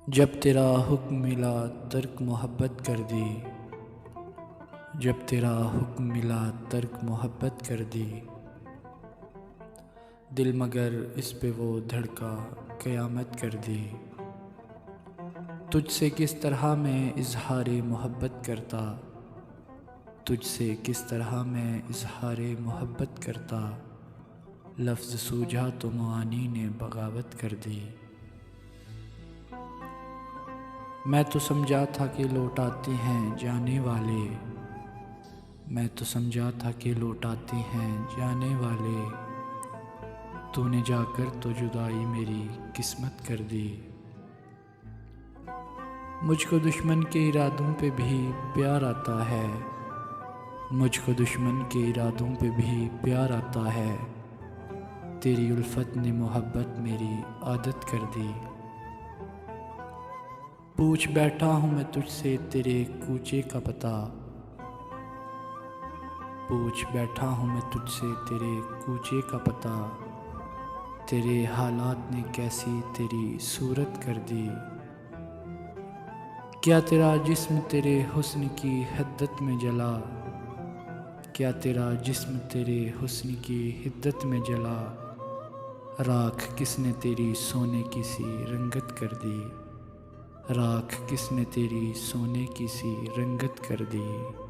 जब तेरा हुक्म मिला तर्क मोहब्बत कर दी। जब तेरा हुक्म मिला तर्क मोहब्बत कर दी। दिल मगर इस पे वो धड़का क़यामत कर दी। तुझसे किस तरह मैं इज़हारे मोहब्बत करता। तुझसे किस तरह मैं इज़हारे मोहब्बत करता। लफ्ज़ सूझा तो मुआनी ने बगावत कर दी। मैं तो समझा था कि लौट आते हैं जाने वाले। मैं तो समझा था कि लौट आते हैं जाने वाले। तूने जाकर तो जुदाई मेरी किस्मत कर दी। मुझको दुश्मन के इरादों पे भी प्यार आता है। मुझको दुश्मन के इरादों पे भी प्यार आता है। तेरी उल्फत ने मोहब्बत मेरी आदत कर दी। पूछ बैठा हूँ मैं तुझसे तेरे कूचे का पता। पूछ बैठा हूँ मैं तुझसे तेरे कूचे का पता। तेरे हालात ने कैसी तेरी सूरत कर दी। क्या तेरा जिस्म तेरे हुस्न की हिद्दत में जला। क्या तेरा जिस्म तेरे हुस्न की हिद्दत में जला। राख किसने तेरी सोने की सी रंगत कर दी। राख किसने तेरी सोने की सी रंगत कर दी।